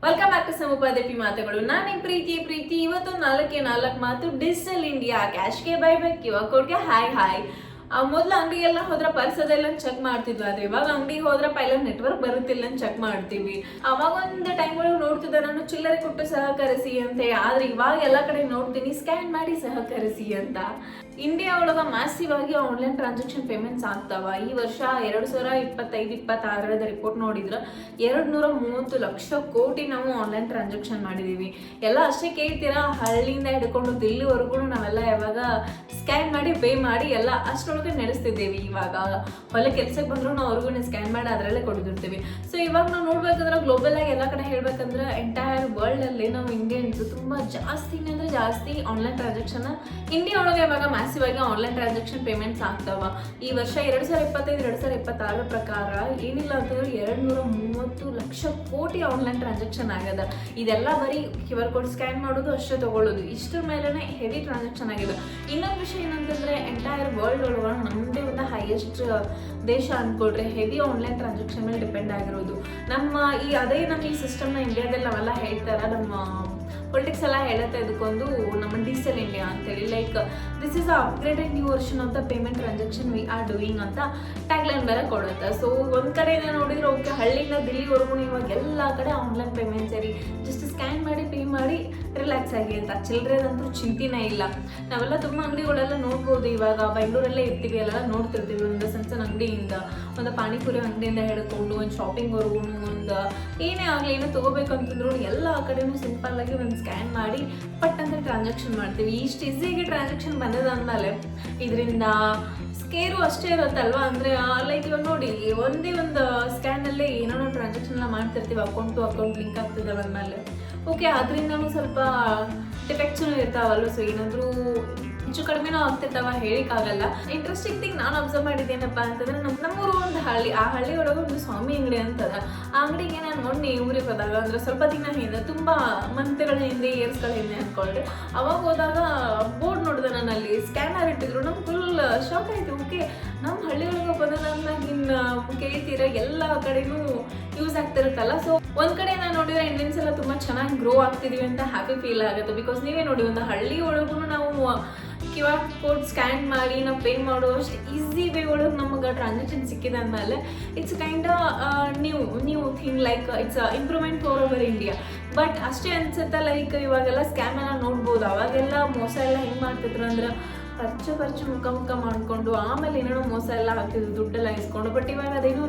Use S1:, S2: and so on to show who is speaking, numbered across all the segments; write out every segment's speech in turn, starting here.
S1: Welcome back to ಸಮುಪಾದೇಪಿ ಮಾತುಗಳು. ನಾನು ಪ್ರೀತಿ ಇವತ್ತು 4 ಮಾತು. ಡಿಜಿಟಲ್ ಇಂಡಿಯಾ, ಕ್ಯಾಶ್ಗೆ ಬೈಬ್ಯಾಕ್, QR ಕೋಡ್ಗೆ ಹಾಯ್. ಮೊದಲು ಅಂಗಡಿಗೆಲ್ಲ ಹೋದ್ರೆ ಪರ್ಸ್ ಅದೆಲ್ಲ ಚೆಕ್ ಮಾಡ್ತಿದ್ವಿ. ಆದ್ರೆ ಇವಾಗ ಅಂಗಡಿಗೆ ಹೋದ್ರೆ ಪೈಲ ನೆಟ್ವರ್ಕ್ ಬರುತ್ತಿಲ್ಲ ಅಂತ ಚೆಕ್ ಮಾಡ್ತೀವಿ. ಅವಾಗ ಒಂದು ಟೈಮ್ ಒಳಗೆ ನೋಡ್ತಿದ್ದೆ ನಾನು ಚಿಲ್ಲರೆ ಕೊಟ್ಟು ಸಹಕರಿಸಿ ಅಂತ ಹೇಳಿ. ಆದ್ರೆ ಇವಾಗ ಎಲ್ಲ ಕಡೆ ನೋಡ್ತೀನಿ ಸ್ಕ್ಯಾನ್ ಮಾಡಿ ಸಹಕರಿಸಿ ಅಂತ. ಇಂಡಿಯಾ ಒಳಗ ಮ್ಯಾಸಿವ್ ಆಗಿ ಆನ್ಲೈನ್ ಟ್ರಾನ್ಸಾಕ್ಷನ್ ಪೇಮೆಂಟ್ಸ್ ಆಗ್ತಾವ. ಈ ವರ್ಷ 2025-26 ರಿಪೋರ್ಟ್ ನೋಡಿದ್ರೆ 230 ಲಕ್ಷ ಕೋಟಿ ನಾವು ಆನ್ಲೈನ್ ಟ್ರಾನ್ಸಾಕ್ಷನ್ ಮಾಡಿದೀವಿ. ಎಲ್ಲ ಅಷ್ಟೇ ಕೇಳ್ತೀರಾ, ಹಳ್ಳಿಯಿಂದ ಹಿಡ್ಕೊಂಡು ದಿಲ್ಲಿವರೆಗೂ ನಾವೆಲ್ಲ ಯಾವಾಗ ಸ್ಕ್ಯಾನ್ ಮಾಡಿ ಪೇ ಮಾಡಿ ಎಲ್ಲ ಅಷ್ಟರೊಳಗೆ ನಡೆಸ್ತಿದ್ದೇವೆ. ಇವಾಗ ಹೊಲ ಕೆಲ್ಸಕ್ಕೆ ಬಂದ್ರು ನಾವು ಅವ್ರಿಗೂ ಸ್ಕ್ಯಾನ್ ಮಾಡಿ ಅದರಲ್ಲೇ ಕೊಡ್ತಿರ್ತೀವಿ. ಸೊ ಇವಾಗ ನಾವು ನೋಡ್ಬೇಕಂದ್ರೆ ಗ್ಲೋಬಲ್ ಆಗಿ ಎಲ್ಲ ಕಡೆ ಹೇಳ್ಬೇಕಂದ್ರೆ ಎಂಟೈರ್ ವರ್ಲ್ಡ್ ಅಲ್ಲಿ ನಾವು ಇಂಡಿಯನ್ಸ್ ತುಂಬಾ ಜಾಸ್ತಿ ಆನ್ಲೈನ್ ಟ್ರಾನ್ಸಾಕ್ಷನ್ ಇಂಡಿಯಾ ಒಳಗೆ ಇವಾಗ ಮ್ಯಾಸಿವ್ ಆಗಿ ಆನ್ಲೈನ್ ಟ್ರಾನ್ಸಾಕ್ಷನ್ ಪೇಮೆಂಟ್ಸ್ ಆಗ್ತಾವ. ಈ ವರ್ಷ 2025-2026 ಪ್ರಕಾರ ಏನಿಲ್ಲ ಅಂತಂದ್ರೆ 230 ಲಕ್ಷ ಕೋಟಿ ಆನ್ಲೈನ್ ಟ್ರಾನ್ಸಾಕ್ಷನ್ ಆಗ್ಯದ. ಇದೆಲ್ಲ ಬರೀ QR ಕೋಡ್ ಸ್ಕ್ಯಾನ್ ಮಾಡೋದು ಅಷ್ಟೇ ತಗೊಳ್ಳೋದು, ಇಷ್ಟರ ಮೇಲೆನೆ ಹೆವಿ ಟ್ರಾನ್ಸಾಕ್ಷನ್ ಆಗಿದೆ. ಇನ್ನೊಂದು ವಿಷಯ ಏನಂತಂದ್ರೆ ಎಂಟೈರ್ ವರ್ಲ್ಡ್ ಒಳಗೆ ನಮ್ಮದೇ ಒಂದು ಹೈಯೆಸ್ಟ್ ದೇಶ ಅನ್ಕೊಳ್ರಿ ಹೆವಿ ಆನ್ಲೈನ್ ಟ್ರಾನ್ಸಾಕ್ಷನ್ ಮೇಲೆ ಡಿಪೆಂಡ್ ಆಗಿರೋದು. ನಮ್ಮ ಈ ಸಿಸ್ಟಮ್ನ ಇಂಡಿಯಾದಲ್ಲಿ ನಾವೆಲ್ಲ ಹೇಳ್ತಾರ, ನಮ್ಮ ಪೊಲಿಟಿಕ್ಸ್ ಎಲ್ಲ ಹೇಳುತ್ತೆ ಇದಕ್ಕೊಂದು ನಮ್ಮ ಡಿಜಿಟಲ್ ಇಂಡಿಯಾ ಅಂತೇಳಿ. Like this is upgraded new version of the payment transaction we are doing ಅಂತ ಟ್ಯಾಗ್ಲೈನ್ ಬೇರೆ ಕೊಡುತ್ತೆ. ಸೊ ಒಂದು ಕಡೆಯಿಂದ ನೋಡಿದ್ರೆ ಓಕೆ, ಹಳ್ಳಿಯಿಂದ ದಿಲ್ಲಿವರೆಗೂ ಇವಾಗ ಎಲ್ಲ ಕಡೆ ಆನ್ಲೈನ್ ಪೇಮೆಂಟ್ ಸೇರಿ ಜಸ್ಟ್ ಸ್ಕ್ಯಾನ್ ಮಾಡಿ ಪೇ ಮಾಡಿ ರಿಲ್ಯಾಕ್ಸ್ ಆಗಿ ಅಂತ. ಚಿಲ್ಲರೆದಂತೂ ಚಿಂತೆನೇ ಇಲ್ಲ. ನಾವೆಲ್ಲ ತುಂಬ ಅಂಗಡಿಗಳೆಲ್ಲ ನೋಡ್ಬೋದು. ಇವಾಗ ಬೆಂಗಳೂರಲ್ಲೇ ಇರ್ತೀವಿ, ಎಲ್ಲ ನೋಡ್ತಿರ್ತೀವಿ. ಒಂದು ಸಣ್ಣ ಅಂಗಡಿಯಿಂದ, ಒಂದು ಪಾನಿಪುರಿ ಅಂಗಡಿಯಿಂದ ಹಿಡ್ಕೊಂಡು ಒಂದು ಶಾಪಿಂಗ್ವರೆಗೂ, ಒಂದು ಏನೇ ಆಗಲಿ ಏನೋ ತೊಗೋಬೇಕಂತಂದ್ರು ಎಲ್ಲ ಕಡೆನೂ ಸಿಂಪಲ್ ಆಗಿ ಒಂದು ಸ್ಕ್ಯಾನ್ ಮಾಡಿ ಪಟ್ ಅಂತ ಟ್ರಾನ್ಸಾಕ್ಷನ್ ಮಾಡ್ತೀವಿ. ಇಷ್ಟು ಈಸಿಯಾಗಿ ಟ್ರಾನ್ಸಾಕ್ಷನ್ ಬಂದದಾದ್ಮೇಲೆ ಇದರಿಂದ ಸ್ಕೇರು ಅಷ್ಟೇ ಇರುತ್ತಲ್ವಾ. ಅಂದರೆ ಲೈಕ್ ಇವಾಗ ನೋಡಿ, ಒಂದೇ ಒಂದು ಸ್ಕ್ಯಾನಲ್ಲೇ ಏನೋ ಟ್ರಾನ್ಸಾಕ್ಷನ್ ಎಲ್ಲ ಮಾಡ್ತಿರ್ತೀವಿ. ಅಕೌಂಟ್ ಲಿಂಕ್ ಆಗ್ತದೆ ಅಂದಮೇಲೆ ಓಕೆ, ಅದರಿಂದನೂ ಸ್ವಲ್ಪ ಡಿಫೆಕ್ಟ್ಸೂ ಇರ್ತಾವಲ್ಲ. ಸೊ ಏನಾದರೂ ಹೆಚ್ಚು ಕಡಿಮೆನೂ ಆಗ್ತಿರ್ತಾವ, ಹೇಳಿಕ್ಕಾಗಲ್ಲ. ಇಂಟ್ರೆಸ್ಟಿಂಗ್ ಥಿಂಗ್ ನಾನು ಅಬ್ಸರ್ವ್ ಮಾಡಿದ್ದೇನಪ್ಪ ಅಂತಂದ್ರೆ, ನಮ್ಮೂರು ಒಂದು ಹಳ್ಳಿ, ಆ ಹಳ್ಳಿ ಒಳಗೆ ಒಂದು ಸ್ವಾಮಿ ಅಂಗಡಿ ಅಂತದ. ಆ ಅಂಗಡಿಗೆ ನಾನು ಮೊನ್ನೆ ಊರಿಗೆ ಹೋದಾಗ, ಅಂದರೆ ಸ್ವಲ್ಪ ದಿನ ಹಿಂದೆ, ತುಂಬ ಮಂತ್ಗಳ ಹಿಂದೆ, ಇಯರ್ಸ್ಗಳ ಹಿಂದೆ ಅಂದ್ಕೊಂಡ್ರೆ, ಅವಾಗ ಹೋದಾಗ ಬೋರ್ಡ್ ನೋಡಿದೆ ನಾನು, ಅಲ್ಲಿ ಸ್ಕ್ಯಾನರ್ ಇಟ್ಟಿದ್ರು. ನಮ್ಗೆ ಫುಲ್ ಶಾಕ್ ಆಯಿತು. ಓಕೆ, ನಮ್ಮ ಹಳ್ಳಿ ಒಳಗೆ ಬಂದಾಗ ಇನ್ನು ಕೇಳ್ತೀರ ಎಲ್ಲ ಕಡೆನೂ ಯೂಸ್ ಆಗ್ತಿರುತ್ತಲ್ಲ. ಸೊ ಒಂದ್ ಕಡೆ ನಾನು ನೋಡಿದ್ರೆ ಇಂಡಿಯನ್ಸ್ ಎಲ್ಲ ತುಂಬಾ ಚೆನ್ನಾಗಿ ಗ್ರೋ ಆಗ್ತಿದೀವಿ ಅಂತ ಹ್ಯಾಪಿ ಫೀಲ್ ಆಗುತ್ತೆ. ಬಿಕಾಸ್ ನೀವೇ ನೋಡಿ, ಒಂದು ಹಳ್ಳಿ ಒಳಗೂ ನಾವು QR ಕೋಡ್ ಸ್ಕ್ಯಾನ್ ಮಾಡಿ ನಾವು ಪೇ ಮಾಡೋ ಅಷ್ಟು ಈಸಿ ವೇ ಒಳಗೆ ನಮಗೆ ಟ್ರಾನ್ಸಾಕ್ಷನ್ ಸಿಕ್ಕಿದೆ ಅಂದಮೇಲೆ it's kind new thing. Like it's improvement for over India. But ಅಷ್ಟೇ ಅನ್ಸುತ್ತೆ, ಲೈಕ್ ಇವಾಗೆಲ್ಲ ಸ್ಕ್ಯಾಮ್ ಎಲ್ಲ ನೋಡ್ಬೋದು. ಅವಾಗೆಲ್ಲ ಮೋಸ ಎಲ್ಲ ಹೆಂಗೆ ಮಾಡ್ತಿದ್ರು ಅಂದ್ರೆ, ಖರ್ಚು ಮುಖ ಮಾಡಿಕೊಂಡು ಆಮೇಲೆ ಏನೇನೋ ಮೋಸ ಎಲ್ಲ ಆಗ್ತಿದ್ರು, ದುಡ್ಡೆಲ್ಲ ಇಸ್ಕೊಂಡು. ಬಟ್ ಇವಾಗ ಅದೇನು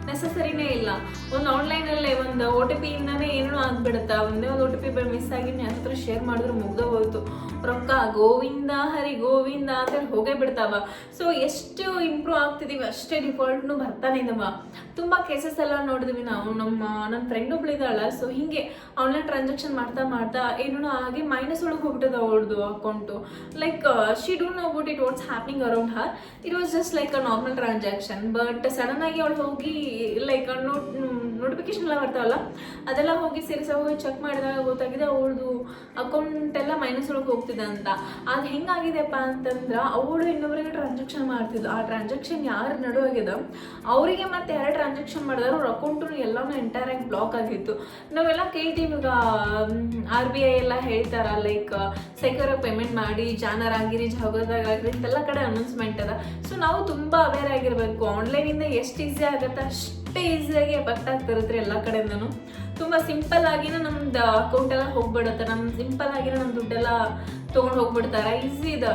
S1: ನೆಸಸರಿನೇ ಇಲ್ಲ. ಒಂದು ಆನ್ಲೈನಲ್ಲೇ ಒಂದು OTP ಇಂದಾನೇ ಏನೇನೋ ಆಗ್ಬಿಡುತ್ತೆ. ಒಂದೇ ಒಂದು OTP ಮಿಸ್ ಆಗಿ ಯಾರ ಹತ್ರ ಶೇರ್ ಮಾಡಿದ್ರೆ ಮುಗ್ದ ಹೋಯ್ತು, ರೊಕ್ಕ ಗೋವಿಂದ ಹರಿ ಗೋವಿಂದ ಅಂತ ಹೋಗೇ ಬಿಡ್ತಾವ. ಸೊ ಎಷ್ಟು ಇಂಪ್ರೂವ್ ಆಗ್ತಿದೀವಿ ಅಷ್ಟೇ ಡಿಫಾಲ್ಟ್ನು ಬರ್ತಾನೆ ಇದಾವ. ತುಂಬ ಕೇಸಸ್ ಎಲ್ಲ ನೋಡಿದ್ವಿ ನಾವು. ನನ್ನ ಫ್ರೆಂಡ್ ಒಬ್ಳಿದಾಳ. ಸೊ ಹೀಗೆ ಆನ್ಲೈನ್ ಟ್ರಾನ್ಸಾಕ್ಷನ್ ಮಾಡ್ತಾ ಏನೋ ಆಗಿ ಮೈನಸ್ ಒಳಗೆ ಹೋಗ್ಬಿಟ್ಟದ ಅವಳದು account. Like she don't know about it, what's happening around Har. It was just like a normal transaction. But sudden ಆಗಿ ಅವಳು ಹೋಗಿ ಲೈಕ್ ನೋಟಿಫಿಕೇಶನ್ ಎಲ್ಲ ಬರ್ತಾವಲ್ಲ, ಅದೆಲ್ಲ ಹೋಗಿ ಹೋಗಿ ಚೆಕ್ ಮಾಡಿದಾಗ ಗೊತ್ತಾಗಿದೆ ಅವಳದು ಅಕೌಂಟ್ ಎಲ್ಲ ಮೈನಸ್ ಒಳಗೆ ಹೋಗ್ತಿದೆ ಅಂತ. ಅದು ಹೆಂಗಾಗಿದೆಪ್ಪ ಅಂತಂದ್ರೆ, ಅವಳು ಇನ್ನೊಬ್ಬರಿಗೆ ಟ್ರಾನ್ಸಾಕ್ಷನ್ ಮಾಡ್ತಿದ್ದು. ಆ ಟ್ರಾನ್ಸಾಕ್ಷನ್ ಯಾರು ನಡುವಾಗಿದೆ ಅವರಿಗೆ ಮತ್ತೆ ಯಾರು ಟ್ರಾನ್ಸಾಕ್ಷನ್ ಮಾಡಿದ್ರೆ ಅವ್ರ ಅಕೌಂಟು ಎಲ್ಲನೂ ಎಂಟೈರ್ ಆಗಿ ಬ್ಲಾಕ್ ಆಗಿತ್ತು. ನಾವೆಲ್ಲ ಕೇಳ್ತೀವಿ, ಈಗ RBI ಎಲ್ಲ ಹೇಳ್ತಾರ ಲೈಕ್ ಸೆಕ್ಯೂರ್ ಪೇಮೆಂಟ್ ಮಾಡಿ, ಜಾನರ್ ಆಗಿರಿ, ಜಾಗದಾಗಿರಿ ಇಂತೆಲ್ಲ ಕಡೆ ಅನೌನ್ಸ್ಮೆಂಟ್ ಅದ. ಸೊ ನಾವು ತುಂಬ ಅವೇರ್ ಆಗಿರಬೇಕು. ಆನ್ಲೈನಿಂದ ಎಷ್ಟು ಈಸಿ ಆಗುತ್ತೆ ಅಷ್ಟೇ ಈಸಿಯಾಗಿ ಎಫೆಕ್ಟ್ ಆಗ್ತಿರುತ್ತೆ ಎಲ್ಲ ಕಡೆಯಿಂದನೂ. ತುಂಬ ಸಿಂಪಲ್ ಆಗಿನ ನಮ್ದು ಅಕೌಂಟ್ ಎಲ್ಲ ಹೋಗ್ಬಿಡುತ್ತೆ. ಸಿಂಪಲ್ ಆಗಿನ ನಮ್ಮ ದುಡ್ಡೆಲ್ಲ ತೊಗೊಂಡು ಹೋಗ್ಬಿಡ್ತಾರೆ. ಈಸಿ ಇದೆ.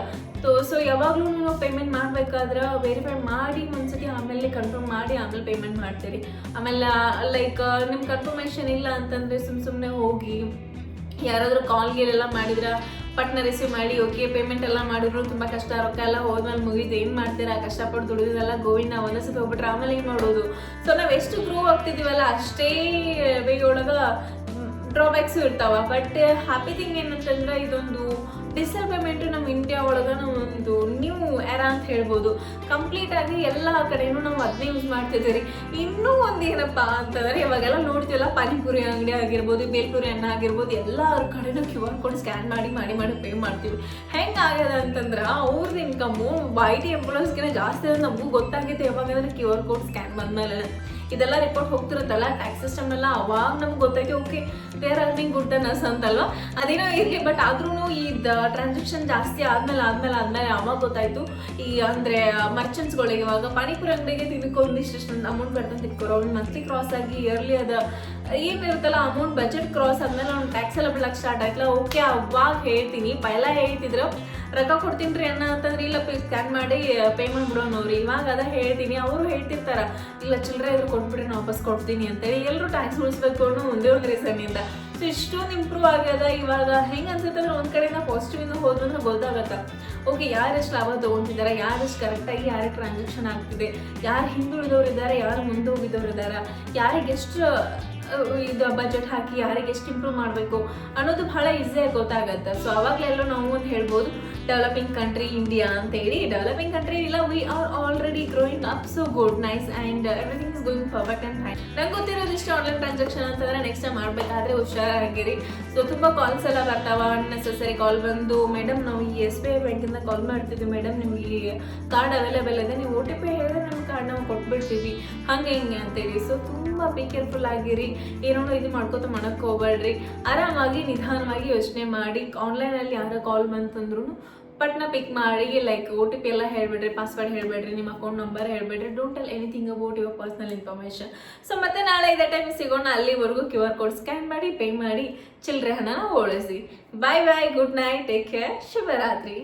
S1: ಸೊ ಯಾವಾಗಲೂ ನೀವು ಪೇಮೆಂಟ್ ಮಾಡಬೇಕಾದ್ರೆ ವೆರಿಫೈ ಮಾಡಿ ಒಂದ್ಸತಿ, ಆಮೇಲೆ ಕನ್ಫರ್ಮ್ ಮಾಡಿ ಆಮೇಲೆ ಪೇಮೆಂಟ್ ಮಾಡ್ತೀರಿ. ಆಮೇಲೆ ಲೈಕ್ ನಿಮ್ಮ ಕನ್ಫರ್ಮೇಷನ್ ಇಲ್ಲ ಅಂತಂದರೆ ಸುಮ್ಮನೆ ಹೋಗಿ ಯಾರಾದರೂ ಕಾಲ್ಗೆಲ್ಲ ಮಾಡಿದ್ರೆ ಪಟ್ನ ರಿಸೀವ್ ಮಾಡಿ ಓಕೆ ಪೇಮೆಂಟ್ ಎಲ್ಲ ಮಾಡಿದ್ರು ತುಂಬ ಕಷ್ಟ, ರೊಕ್ಕ ಎಲ್ಲ ಹೋದ್ಮೇಲೆ ಮುಗಿದು ಏನು ಮಾಡ್ತೀರಾ, ಕಷ್ಟಪಟ್ಟು ದುಡಿಯೋದೆಲ್ಲ ಗೋವಿಂದ ಒಂದೇ ಸತಿ ಹೋಗ್ಬಿಟ್ರೆ ಆಮೇಲೆ ಏನು ಮಾಡೋದು. ಸೊ ನಾವು ಎಷ್ಟು ಗ್ರೋ ಆಗ್ತಿದ್ದೀವಲ್ಲ ಅಷ್ಟೇ ಬೇಗ ಒಳಗೆ ಡ್ರಾಬ್ಯಾಕ್ಸು ಇರ್ತಾವ. ಬಟ್ ಹ್ಯಾಪಿ ಥಿಂಗ್ ಏನಂತಂದ್ರೆ, ಇದೊಂದು ಡಿಜಿಟಲ್ ಪೇಮೆಂಟು ನಮ್ಮ ಇಂಡಿಯಾ ಒಳಗೆ ಒಂದು ನ್ಯೂ ಎರಾ ಅಂತ ಹೇಳ್ಬೋದು. ಕಂಪ್ಲೀಟಾಗಿ ಎಲ್ಲ ಕಡೆಯೂ ನಾವು ಅದನ್ನೇ ಯೂಸ್ ಮಾಡ್ತಿದ್ದೀವಿ. ಇನ್ನೂ ಒಂದು ಏನಪ್ಪ ಅಂತಂದರೆ, ಇವಾಗೆಲ್ಲ ನೋಡ್ತೀವಲ್ಲ, ಪಾನಿಪುರಿ ಅಂಗಡಿ ಆಗಿರ್ಬೋದು, ಬೇಲ್ಪುರಿ ಅನ್ನ ಆಗಿರ್ಬೋದು, ಎಲ್ಲರ ಕಡೆನೂ QR ಕೋಡ್ ಸ್ಕ್ಯಾನ್ ಮಾಡಿ ಪೇ ಮಾಡ್ತೀವಿ. ಹೆಂಗೆ ಆಗ್ಯದ ಅಂತಂದ್ರೆ, ಅವ್ರದ್ದು ಇನ್ಕಮ್ಮು IT ಎಂಪ್ಲಾಯೀಸ್ಗಿಂತ ಜಾಸ್ತಿ ನಮಗೂ ಗೊತ್ತಾಗಿದೆ ಯಾವಾಗಂದ್ರೆ QR ಕೋಡ್ ಸ್ಕ್ಯಾನ್ ಬಂದಮೇಲೆ. ಇದೆಲ್ಲ ರಿಪೋರ್ಟ್ ಹೋಗ್ತಿರುತ್ತಲ್ಲ ಟ್ಯಾಕ್ಸ್ ಸಿಸ್ಟಮ್ ಎಲ್ಲ, ಅವಾಗ ನಮ್ಗೆ ಗೊತ್ತೈತಿ okay they are earning good than us ಅಂತಲ್ವಾ. ಅದೇನೋ ಇರಲಿ, ಬಟ್ ಆದ್ರೂ ಈ ಟ್ರಾನ್ಸಾಕ್ಷನ್ ಜಾಸ್ತಿ ಆದ್ಮೇಲೆ ಅವಾಗ ಗೊತ್ತಾಯ್ತು ಈ ಅಂದ್ರೆ ಮರ್ಚೆಂಟ್ಸ್ಗಳಿಗೆ ಇವಾಗ ಪಾನಿಪುರಿ ಅಂಗಡಿಗೆ ತಿನ್ನಕ್ಕೆ ಒಂದಿಷ್ಟು ಅಮೌಂಟ್ ಬರ್ತಂತ ತಿಕ್ಕೋರು, ಅವ್ನು ಮಂತ್ಲಿ ಕ್ರಾಸ್ ಆಗಿ ಇಯರ್ಲಿ ಅದ ಏನಿರುತ್ತಲ್ಲ ಅಮೌಂಟ್ ಬಜೆಟ್ ಕ್ರಾಸ್ ಆದ್ಮೇಲೆ ಅವ್ನು ಟ್ಯಾಕ್ಸ್ ಎಲ್ಲ ಬಿಡಕ್ಕೆ ಸ್ಟಾರ್ಟ್ ಆಯ್ತಲ್ಲ, ಓಕೆ ಅವಾಗ ಹೇಳ್ತೀನಿ. ಪೈಲ ಹೇಳ್ತಿದ್ರು ರೊಕ್ಕ ಕೊಡ್ತೀನಿ ರೀ ಅಣ್ಣ ಅಂತಂದ್ರೆ ಇಲ್ಲ ಸ್ಕ್ಯಾನ್ ಮಾಡಿ ಪೇ ಮಾಡ್ಬಿಡೋನವ್ರಿ. ಇವಾಗ ಅದ ಹೇಳ್ತೀನಿ, ಅವರು ಹೇಳ್ತಿರ್ತಾರ ಇಲ್ಲ ಚಿಲ್ಲರೆ ಇದ್ರು ಕೊಟ್ಬಿಡ್ರಿ ನಾನು ವಾಪಸ್ ಕೊಡ್ತೀನಿ ಅಂತೇಳಿ. ಎಲ್ಲರೂ ಟ್ಯಾಕ್ಸ್ ಉಳಿಸ್ಬೇಕು ಅನ್ನೋ ಒಂದೇ ಒಂದು ರೀಸನ್ನಿಂದ. ಸೊ ಇಷ್ಟೊಂದು ಇಂಪ್ರೂವ್ ಆಗ್ಯದ. ಇವಾಗ ಹೆಂಗೆ ಅನ್ಸುತ್ತೆ ಅಂದ್ರೆ ಒಂದು ಕಡೆಯಿಂದ ಪಾಸಿಟಿವ್ ಇಂದ ಹೋದಂದ್ರೆ ಗೊತ್ತಾಗತ್ತೆ ಓಕೆ ಯಾರೆಷ್ಟು ಲಾಭ ತೊಗೊತಿದ್ದಾರೆ, ಯಾರೆಷ್ಟು ಕರೆಕ್ಟಾಗಿ ಯಾರಿಗೆ ಟ್ರಾನ್ಸಾಕ್ಷನ್ ಆಗ್ತಿದೆ, ಯಾರು ಹಿಂದುಳಿದವ್ರು ಇದ್ದಾರೆ, ಯಾರು ಮುಂದೆ ಹೋಗಿದವ್ರು ಇದ್ದಾರೆ, ಯಾರಿಗೆ ಎಷ್ಟು ಇದು ಬಜೆಟ್ ಹಾಕಿ ಯಾರಿಗೆ ಎಷ್ಟು ಇಂಪ್ರೂವ್ ಮಾಡಬೇಕು ಅನ್ನೋದು ಭಾಳ ಈಸಿಯಾಗಿ ಗೊತ್ತಾಗತ್ತೆ. ಸೊ ಅವಾಗಲೆಲ್ಲೋ ನಾವು ಒಂದು ಹೇಳ್ಬೋದು ಡೆವಲಪಿಂಗ್ ಕಂಟ್ರಿ ಇಂಡಿಯಾ ಅಂತೇಳಿ. ಡೆವಲಪಿಂಗ್ ಕಂಟ್ರಿ ಇಲ್ಲ, we are already growing up so good nice and everything is going perfect and fine. ನಂಗೆ ಗೊತ್ತಿರೋದಿಷ್ಟು ಆನ್ಲೈನ್ ಟ್ರಾನ್ಸಾಕ್ಷನ್ ಅಂತಂದ್ರೆ ನೆಕ್ಸ್ಟ್ ಟೈಮ್ ಮಾಡಬೇಕಾದ್ರೆ ಹುಷಾರಾಗಿರಿ. ಸೊ ತುಂಬ ಕಾಲ್ಸ್ ಎಲ್ಲ ಬರ್ತಾವ, ಅನ್ನೆಸೆಸರಿ ಕಾಲ್ ಬಂದು ಮೇಡಮ್ ನಾವು ಈ SBI ಬ್ಯಾಂಕಿಂದ ಕಾಲ್ ಮಾಡ್ತಿದ್ವಿ ಮೇಡಮ್, ನಿಮ್ಗೆ ಈ ಕಾರ್ಡ್ ಅವೈಲೇಬಲ್ ಇದೆ, ನೀವು OTP ಹೇಳಿದ್ರೆ ನಮ್ಮ ಕಾರ್ಡ್ ನಾವು ಕೊಟ್ಬಿಡ್ತೀವಿ ಹಂಗೆ ಹಿಂಗೆ ಅಂತೇಳಿ. ಸೊ ತುಂಬ ಬಿ ಕೇರ್ಫುಲ್ ಆಗಿರಿ, ಏನೋ ಇದು ಮಾಡ್ಕೋತ ಮಾಡಕ್ಕೆ ಹೋಗ್ಬೇಡ್ರಿ. ಆರಾಮಾಗಿ ನಿಧಾನವಾಗಿ ಯೋಚನೆ ಮಾಡಿ ಆನ್ಲೈನಲ್ಲಿ ಯಾರೋ ಕಾಲ್ ಬಂತಂದ್ರೂ ಪಟ್ನ ಪಿಕ್ ಮಾಡಿ, ಲೈಕ್ OTP ಎಲ್ಲ ಹೇಳ್ಬೇಡ್ರಿ, ಪಾಸ್ವರ್ಡ್ ಹೇಳ್ಬೇಡ್ರಿ, ನಿಮ್ಮ ಅಕೌಂಟ್ ನಂಬರ್ ಹೇಳ್ಬೇಡ್ರಿ, don't tell anything about your personal information. So ಮತ್ತೆ ನಾಳೆ ಇದೇ ಟೈಮ್ ಸಿಗೋಣ. ಅಲ್ಲಿವರೆಗೂ QR ಕೋಡ್ ಸ್ಕ್ಯಾನ್ ಮಾಡಿ ಪೇ ಮಾಡಿ ಚಿಲ್ಲರೆ ಹಣನ ಉಳಿಸಿ. Bye bye, good night, take care, ಶುಭರಾತ್ರಿ.